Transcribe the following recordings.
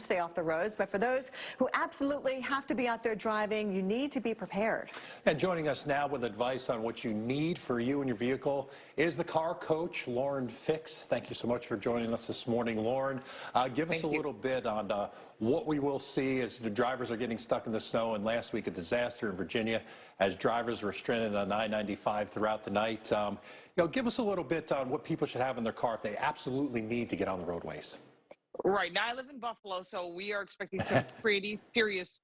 stay off the roads. But for those who absolutely have to be out there driving, you need to be prepared. And joining us now with advice on what you need for you and your vehicle is the car coach, Lauren Fix. Thank you so much for joining us this morning, Lauren. Give us a little bit on what we will see as the drivers are getting stuck in the snow. And last week, a disaster in Virginia as drivers were stranded on I-95 throughout the night. Give us a little bit on what people should have in their car if they absolutely need to get on the roadways. Right. Now, I live in Buffalo, so we are expecting some pretty serious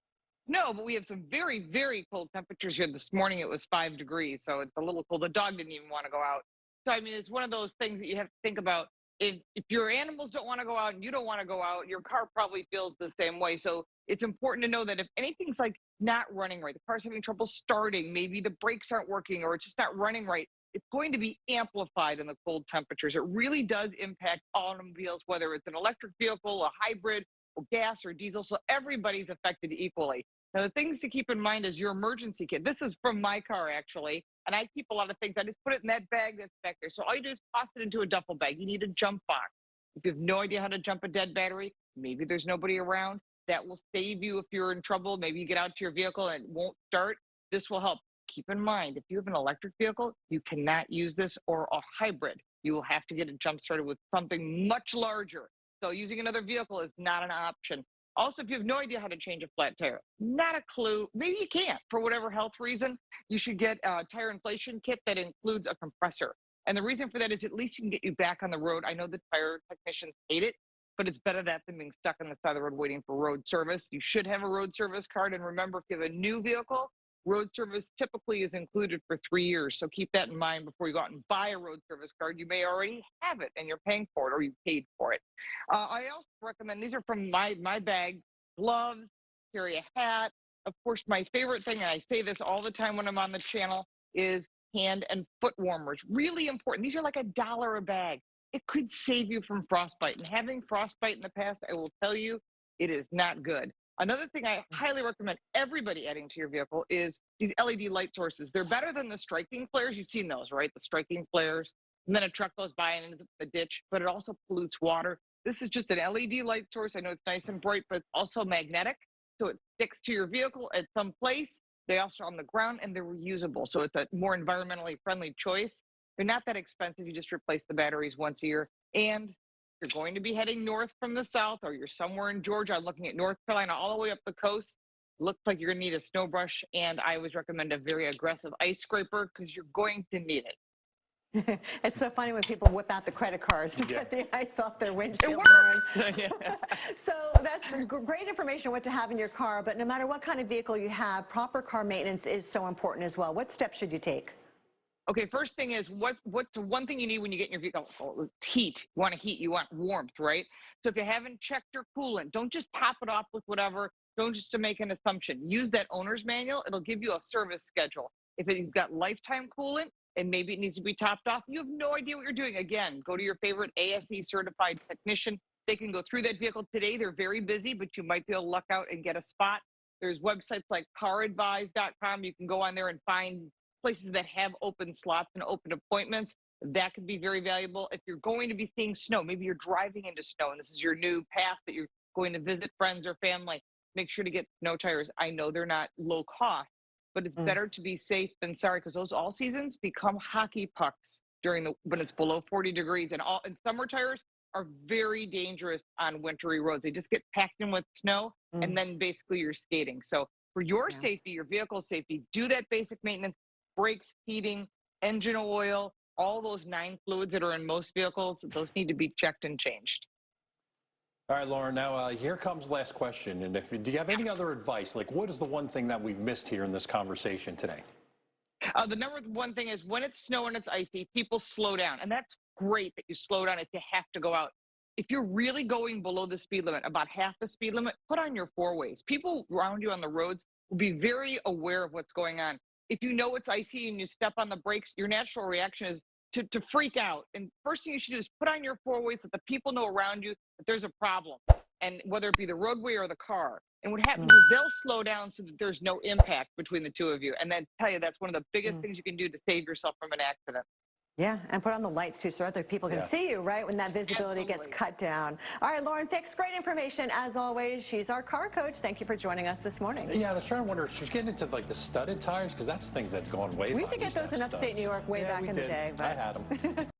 snow, but we have some very, very cold temperatures here. This morning, it was 5 degrees, so it's a little cold. The dog didn't even want to go out. So, I mean, it's one of those things that you have to think about. If your animals don't want to go out and you don't want to go out, your car probably feels the same way. So it's important to know that if anything's like not running right, the car's having trouble starting, maybe the brakes aren't working or it's just not running right, it's going to be amplified in the cold temperatures. It really does impact automobiles, whether it's an electric vehicle, a hybrid, or gas or diesel. So everybody's affected equally. Now, the things to keep in mind is your emergency kit. This is from my car, actually, and I keep a lot of things. I just put it in that bag that's back there. So all you do is toss it into a duffel bag. You need a jump box. If you have no idea how to jump a dead battery, maybe there's nobody around. That will save you if you're in trouble. Maybe you get out to your vehicle and it won't start. This will help. Keep in mind, if you have an electric vehicle, you cannot use this, or a hybrid. You will have to get it jump started with something much larger. So using another vehicle is not an option. Also, if you have no idea how to change a flat tire, not a clue, maybe you can't for whatever health reason, you should get a tire inflation kit that includes a compressor. And the reason for that is at least you can get you back on the road. I know the tire technicians hate it, but it's better that than being stuck on the side of the road waiting for road service. You should have a road service card. And remember, if you have a new vehicle, road service typically is included for 3 years. So keep that in mind before you go out and buy a road service card. You may already have it and you're paying for it, or you paid for it. I also recommend, these are from my bag, gloves, carry a hat. Of course, my favorite thing, and I say this all the time when I'm on the channel, is hand and foot warmers. Really important. These are like $1 a bag. It could save you from frostbite. And having frostbite in the past, I will tell you, it is not good. Another thing I highly recommend everybody adding to your vehicle is these LED light sources. They're better than the striking flares. You've seen those, right? The striking flares. And then a truck goes by and ends up in the ditch, but it also pollutes water. This is just an LED light source. I know it's nice and bright, but it's also magnetic. So it sticks to your vehicle at some place. They also are on the ground and they're reusable. So it's a more environmentally friendly choice. They're not that expensive. You just replace the batteries once a year. And you're going to be heading north from the south, or you're somewhere in Georgia, I'm looking at North Carolina all the way up the coast, looks like you're going to need a snow brush, and I always recommend a very aggressive ice scraper because you're going to need it. It's so funny when people whip out the credit cards to get the ice off their windshield. It works. So that's great information what to have in your car, but no matter what kind of vehicle you have, proper car maintenance is so important as well. What steps should you take? Okay, first thing is what's the one thing you need when you get in your vehicle? Oh, it's heat. You want heat, you want warmth, right? So if you haven't checked your coolant, don't just top it off with whatever. Don't just to make an assumption. Use that owner's manual. It'll give you a service schedule. If you've got lifetime coolant and maybe it needs to be topped off, you have no idea what you're doing. Again, go to your favorite ASE certified technician. They can go through that vehicle today. They're very busy, but you might be able to luck out and get a spot. There's websites like caradvise.com. You can go on there and find places that have open slots and open appointments. That could be very valuable. If you're going to be seeing snow, maybe you're driving into snow and this is your new path that you're going to visit friends or family, make sure to get snow tires. I know they're not low cost, but it's better to be safe than sorry, because those all seasons become hockey pucks when it's below 40 degrees, and summer tires are very dangerous on wintry roads. They just get packed in with snow and then basically you're skating. So for your safety, your vehicle safety, do that basic maintenance. Brakes, heating, engine oil, all those 9 fluids that are in most vehicles, those need to be checked and changed. All right, Lauren, now here comes the last question. And do you have any other advice? Like, what is the one thing that we've missed here in this conversation today? The number one thing is when it's snow and it's icy, people slow down. And that's great that you slow down if you have to go out. If you're really going below the speed limit, about half the speed limit, put on your 4-ways. People around you on the roads will be very aware of what's going on. If you know it's icy and you step on the brakes, your natural reaction is to freak out. And first thing you should do is put on your 4-ways so that the people know around you that there's a problem. And whether it be the roadway or the car. And what happens is they'll slow down so that there's no impact between the two of you. And then tell you that's one of the biggest things you can do to save yourself from an accident. Yeah, and put on the lights too so other people can Yeah. see you, right, when that visibility gets Absolutely. cut down. All right, Lauren Fix, great information as always. She's our car coach. Thank you for joining us this morning. Yeah, I was trying to wonder if she's getting into like the studded tires because that's things that gone way We used back. to get those in upstate New York way back in the day. I had them.